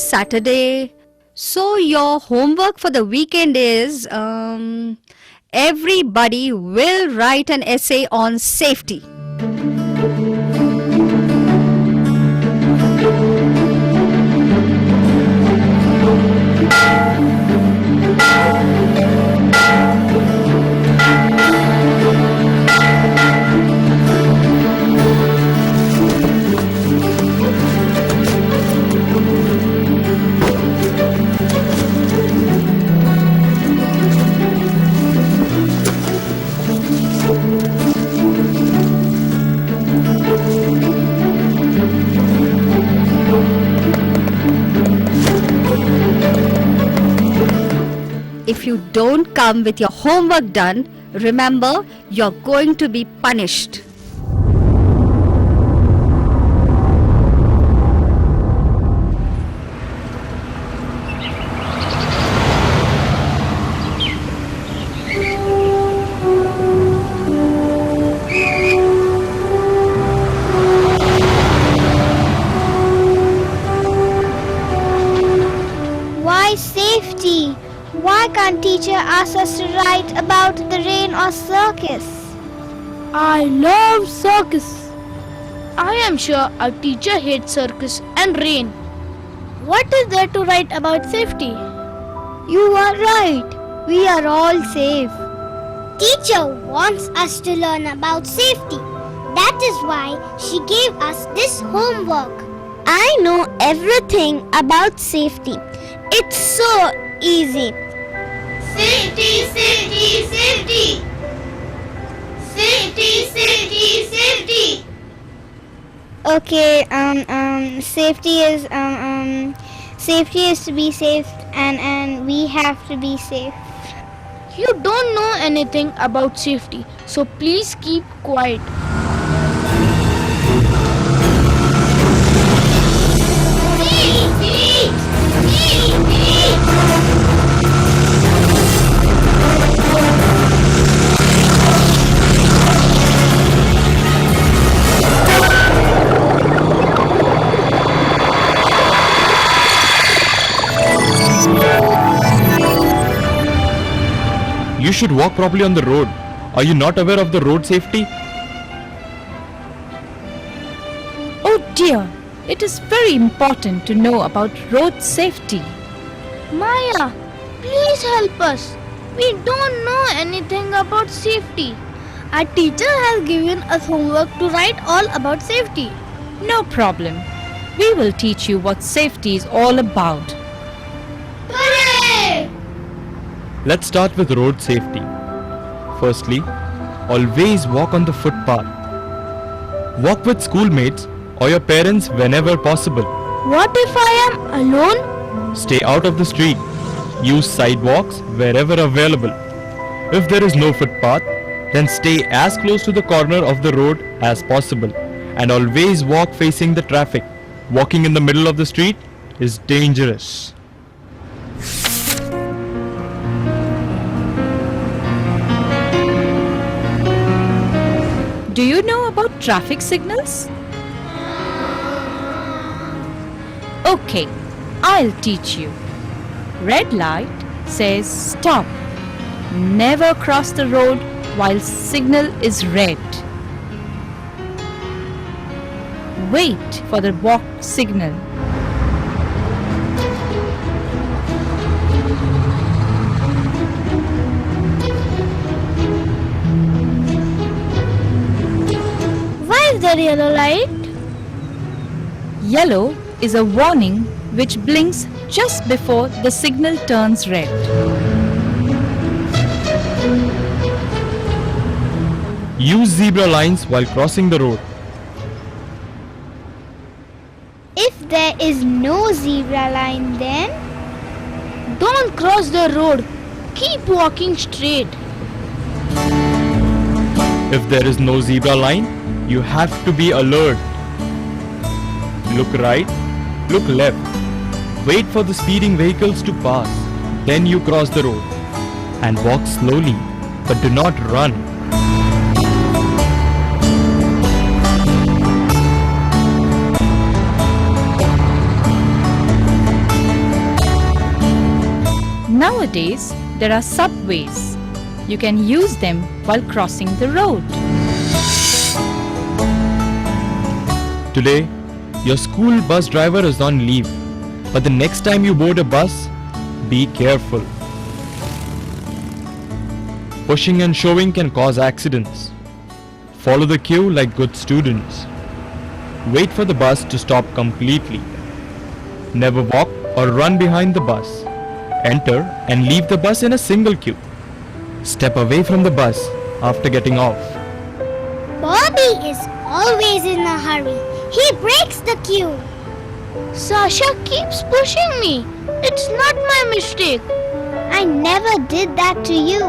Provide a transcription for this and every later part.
Saturday. So your homework for the weekend is everybody will write an essay on safety. If you don't come with your homework done, remember you're going to be punished. Why safety? Why can't teacher ask us to write about the rain or circus? I love circus. I am sure our teacher hates circus and rain. What is there to write about safety? You are right. We are all safe. Teacher wants us to learn about safety. That is why she gave us this homework. I know everything about safety. It's so easy. Safety, safety, safety. Safety, safety, safety. Okay, safety is to be safe and we have to be safe. You don't know anything about safety, so please keep quiet. You should walk properly on the road. Are you not aware of the road safety? Oh dear, it is very important to know about road safety. Maya, please help us. We don't know anything about safety. Our teacher has given us homework to write all about safety. No problem. We will teach you what safety is all about. Hooray! Let's start with road safety. Firstly, always walk on the footpath. Walk with schoolmates or your parents whenever possible. What if I am alone? Stay out of the street. Use sidewalks wherever available. If there is no footpath, then stay as close to the corner of the road as possible and always walk facing the traffic. Walking in the middle of the street is dangerous. Do you know about traffic signals? Okay, I'll teach you. Red light says stop. Never cross the road while signal is red. Wait for the walk signal. Why is there yellow light? Yellow is a warning which blinks just before the signal turns red. Use zebra lines while crossing the road. If there is no zebra line, then Don't cross the road. Keep walking straight. If there is no zebra line, you have to be alert. Look right, look left. Wait for the speeding vehicles to pass. Then you cross the road. And walk slowly, but do not run. Nowadays, there are subways. You can use them while crossing the road. Today, your school bus driver is on leave, but the next time you board a bus, be careful. Pushing and shoving can cause accidents. Follow the queue like good students. Wait for the bus to stop completely. Never walk or run behind the bus. Enter and leave the bus in a single queue. Step away from the bus after getting off. Bobby is always in a hurry. He breaks the queue. Sasha keeps pushing me. It's not my mistake. I never did that to you.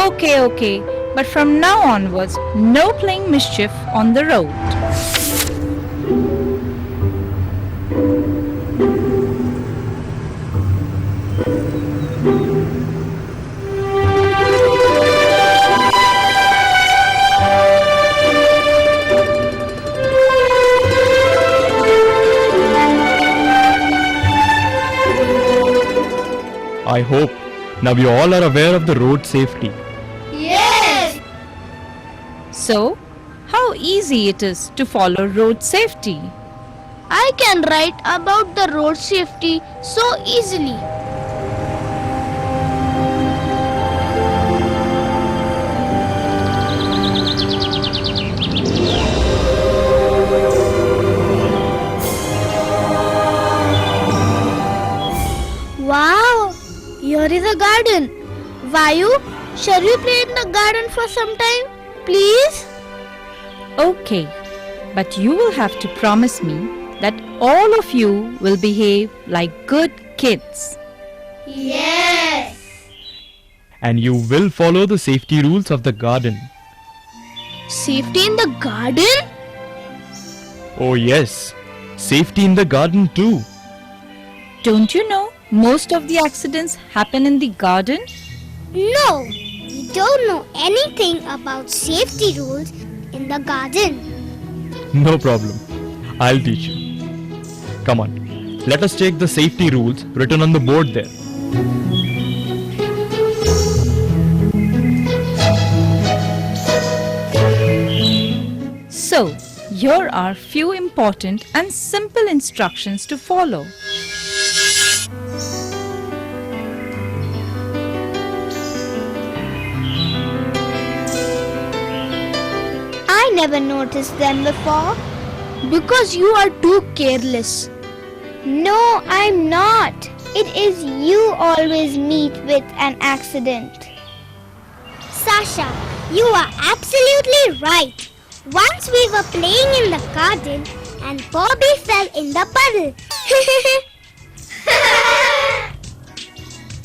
Okay. But from now onwards, no playing mischief on the road. I hope now you all are aware of the road safety. So, how easy it is to follow road safety. I can write about the road safety so easily. Wow, here is a garden. Vayu, shall we play in the garden for some time, please? Okay, but you will have to promise me that all of you will behave like good kids. And you will follow the safety rules of the garden. Safety in the garden? Oh yes, safety in the garden too. Don't you know most of the accidents happen in the garden? No, we don't know anything about safety rules in the garden. No problem. I'll teach you. Come on, let us check the safety rules written on the board there. So, here are few important and simple instructions to follow. I never noticed them before. Because you are too careless. No, I'm not. It is you always meet with an accident. Sasha, you are absolutely right. Once we were playing in the garden and Bobby fell in the puddle.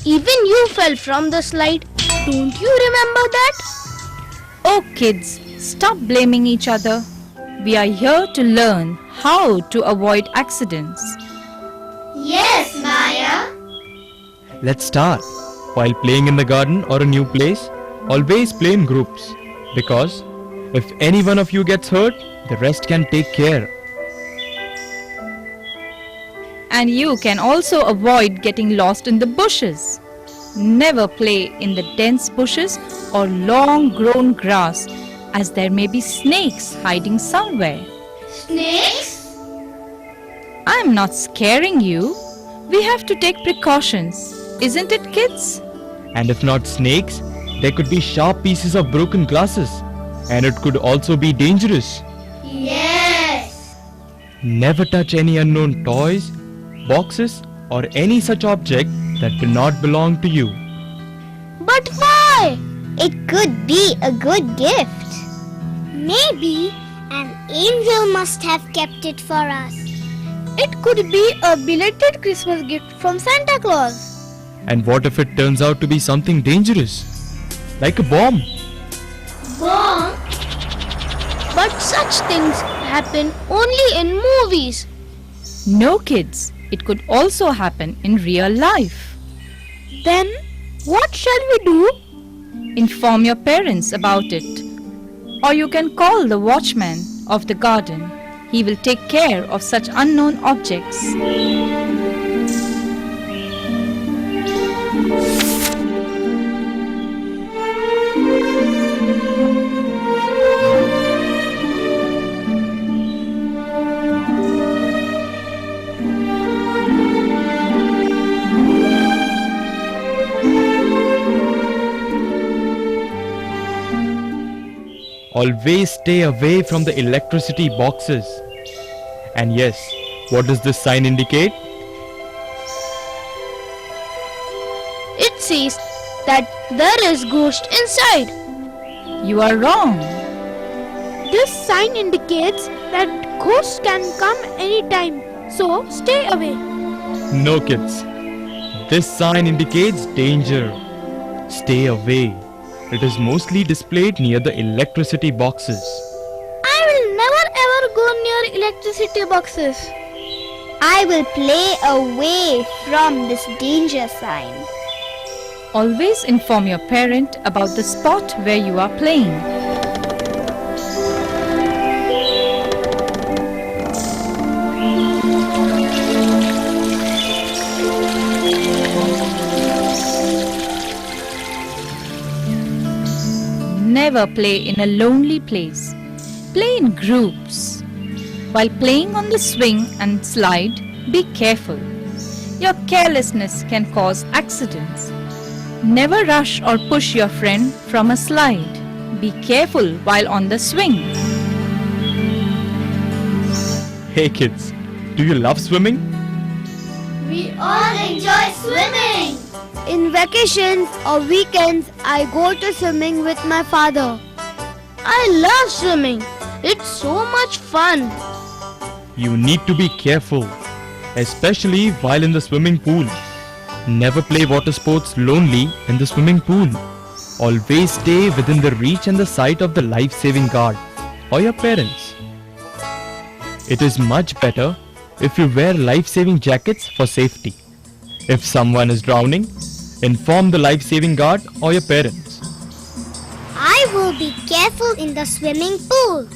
Even you fell from the slide. Don't you remember that? Oh kids, stop blaming each other. We are here to learn how to avoid accidents. Yes, Maya. Let's start. While playing in the garden or a new place, always play in groups. Because if any one of you gets hurt, the rest can take care. And you can also avoid getting lost in the bushes. Never play in the dense bushes or long grown grass, as there may be snakes hiding somewhere. Snakes? I'm not scaring you. We have to take precautions, isn't it, kids? And if not snakes, there could be sharp pieces of broken glasses. And it could also be dangerous. Yes. Never touch any unknown toys, boxes, or any such object that do not belong to you. But why? It could be a good gift. Maybe an angel must have kept it for us. It could be a belated Christmas gift from Santa Claus. And what if it turns out to be something dangerous? Like a bomb? Bomb? But such things happen only in movies. No, kids. It could also happen in real life. Then what shall we do? Inform your parents about it. Or you can call the watchman of the garden. He will take care of such unknown objects. Always stay away from the electricity boxes. And yes, what does this sign indicate? It says that there is ghost inside. You are wrong. This sign indicates that ghosts can come anytime, so stay away. No, kids. This sign indicates danger. Stay away. It is mostly displayed near the electricity boxes. I will never ever go near electricity boxes. I will play away from this danger sign. Always inform your parent about the spot where you are playing. Never play in a lonely place. Play in groups. While playing on the swing and slide, be careful. Your carelessness can cause accidents. Never rush or push your friend from a slide. Be careful while on the swing. Hey kids, do you love swimming? We all enjoy swimming. In vacations or weekends, I go to swimming with my father. I love swimming. It's so much fun. You need to be careful, especially while in the swimming pool. Never play water sports lonely in the swimming pool. Always stay within the reach and the sight of the life-saving guard or your parents. It is much better if you wear life-saving jackets for safety. If someone is drowning, inform the life-saving guard or your parents. I will be careful in the swimming pool.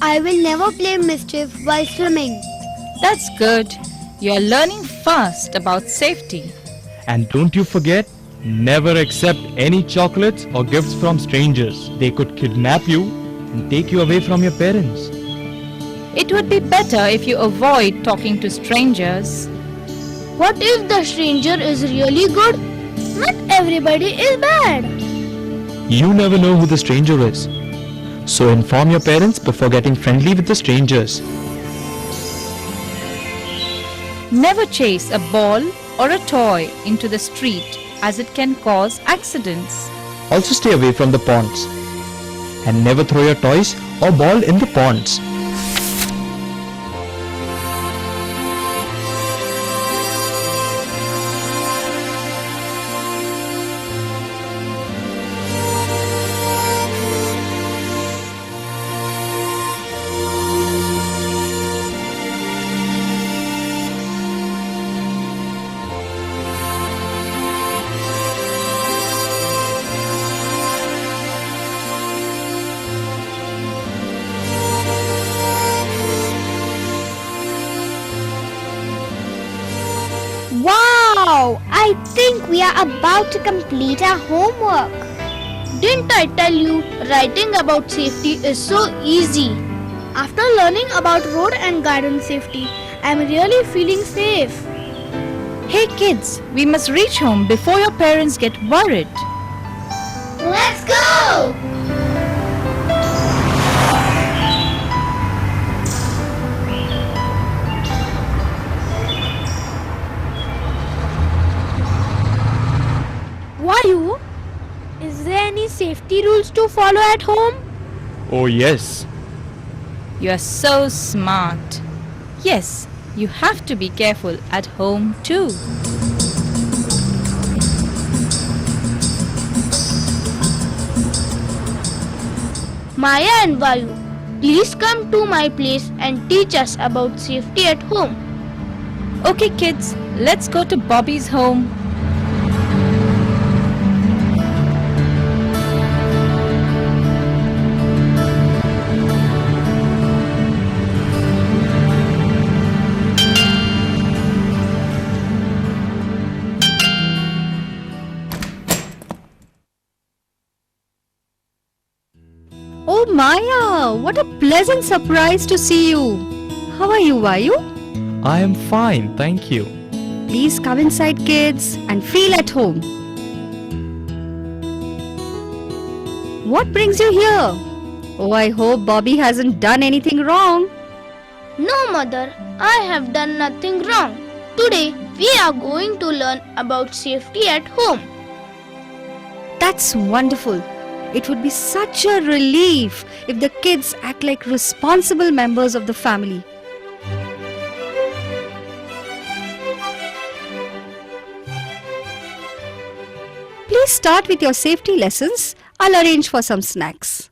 I will never play mischief while swimming. That's good. You are learning fast about safety. And don't you forget, never accept any chocolates or gifts from strangers. They could kidnap you and take you away from your parents. It would be better if you avoid talking to strangers. What if the stranger is really good? Not everybody is bad. You never know who the stranger is. So inform your parents before getting friendly with the strangers. Never chase a ball or a toy into the street as it can cause accidents. Also stay away from the ponds. And never throw your toys or ball in the ponds. Wow! I think we are about to complete our homework. Didn't I tell you writing about safety is so easy? After learning about road and garden safety, I'm really feeling safe. Hey kids, we must reach home before your parents get worried. Let's go! Vayu, is there any safety rules to follow at home? Oh yes. You are so smart. Yes, you have to be careful at home too. Maya and Vayu, please come to my place and teach us about safety at home. Okay kids, let's go to Bobby's home. Oh Maya, what a pleasant surprise to see you. How are you, Vayu? I am fine, thank you. Please come inside, kids, and feel at home. What brings you here? Oh, I hope Bobby hasn't done anything wrong. No, Mother, I have done nothing wrong. Today, we are going to learn about safety at home. That's wonderful. It would be such a relief if the kids act like responsible members of the family. Please start with your safety lessons. I'll arrange for some snacks.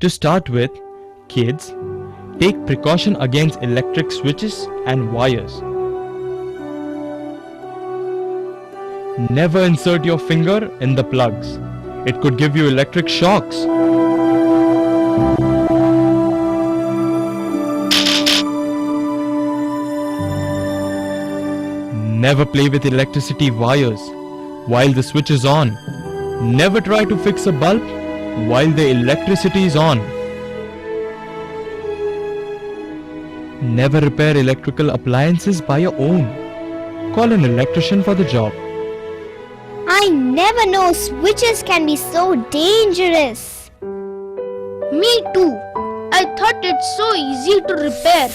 To start with, kids, take precaution against electric switches and wires. Never insert your finger in the plugs. It could give you electric shocks. Never play with electricity wires while the switch is on. Never try to fix a bulb while the electricity is on. Never repair electrical appliances by your own. Call an electrician for the job. I never know switches can be so dangerous. Me too. I thought it's so easy to repair.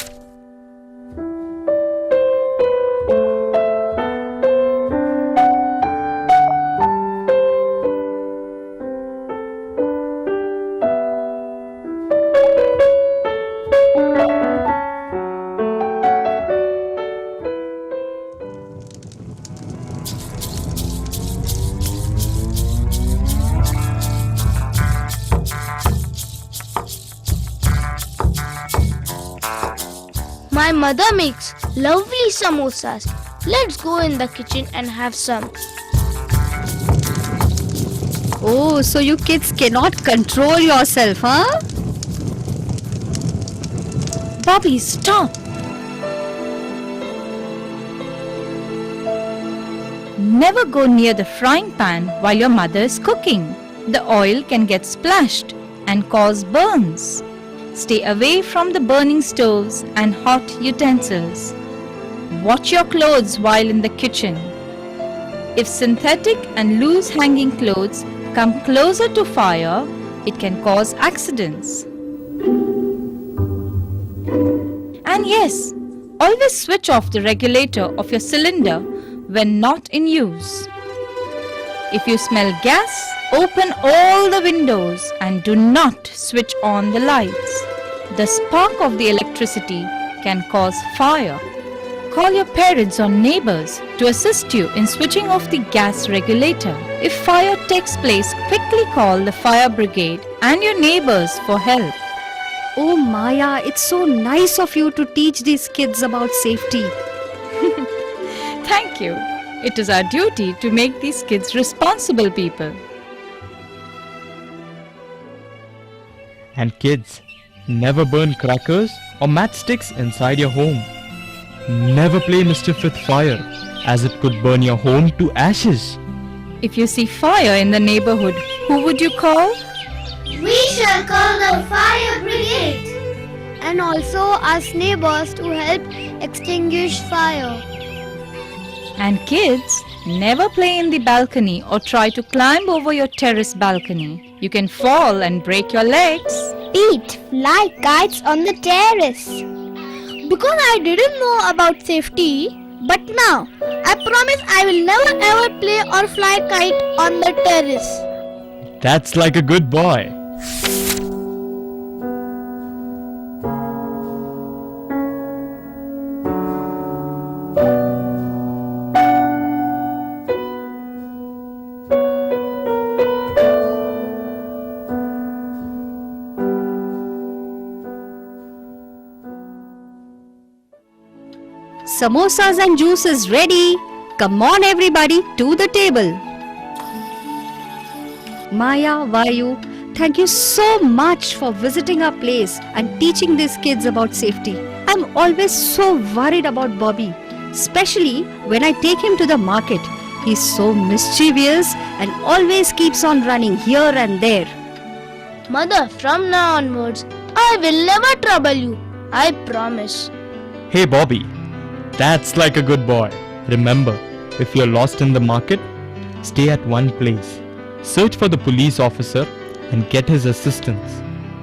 My mother makes lovely samosas. Let's go in the kitchen and have some. Oh, so you kids cannot control yourself, huh? Bobby, stop! Never go near the frying pan while your mother is cooking. The oil can get splashed and cause burns. Stay away from the burning stoves and hot utensils. Watch your clothes while in the kitchen. If synthetic and loose hanging clothes come closer to fire, it can cause accidents. And yes, always switch off the regulator of your cylinder when not in use. If you smell gas, open all the windows and do not switch on the lights. The spark of the electricity can cause fire. Call your parents or neighbors to assist you in switching off the gas regulator. If fire takes place, quickly call the fire brigade and your neighbors for help. Oh, Maya, it's so nice of you to teach these kids about safety. Thank you. It is our duty to make these kids responsible people. And kids, never burn crackers or matchsticks inside your home. Never play mischief with fire, as it could burn your home to ashes. If you see fire in the neighborhood, who would you call? We shall call the fire brigade. And also ask neighbors to help extinguish fire. And kids, never play in the balcony or try to climb over your terrace balcony. You can fall and break your legs. Pete, fly kites on the terrace. Because I didn't know about safety, but now I promise I will never ever play or fly kite on the terrace. That's like a good boy. Samosas and juice is ready. Come on everybody, to the table. Maya, Vayu, thank you so much for visiting our place and teaching these kids about safety. I'm always so worried about Bobby, especially when I take him to the market. He's so mischievous and always keeps on running here and there. Mother, from now onwards, I will never trouble you. I promise. Hey Bobby, that's like a good boy. Remember, if you're lost in the market, stay at one place. Search for the police officer and get his assistance.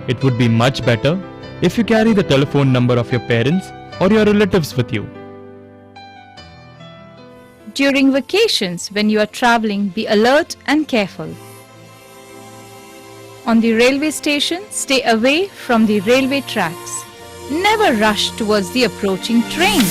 It would be much better if you carry the telephone number of your parents or your relatives with you. During vacations, when you are traveling, be alert and careful. On the railway station, stay away from the railway tracks. Never rush towards the approaching train.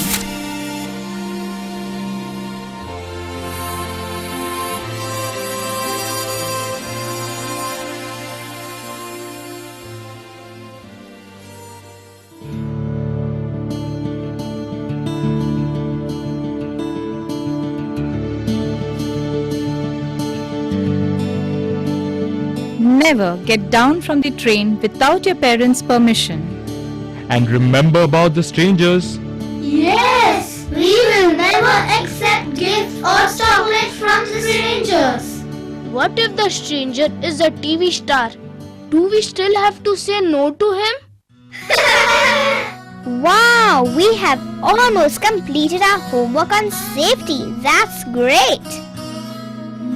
Never get down from the train without your parents' permission. And remember about the strangers. Yes, we will never accept gifts or chocolate from the strangers. What if the stranger is a TV star? Do we still have to say no to him? Wow, we have almost completed our homework on safety. That's great.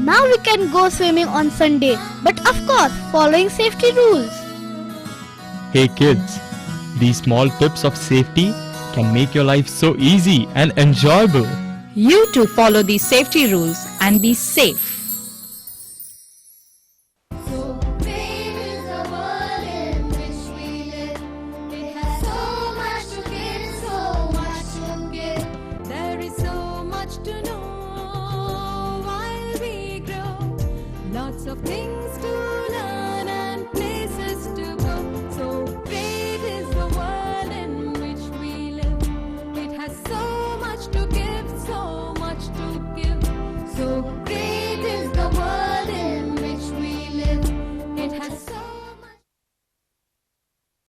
Now we can go swimming on Sunday, but of course following safety rules. Hey kids, these small tips of safety can make your life so easy and enjoyable. You too follow these safety rules and be safe. So great is the world in which we live. It has so much to give, so much to give. There is so much to know while we grow. Lots of things to learn and places to go. So great is the world in which we live. It has so much to give, so much to give. So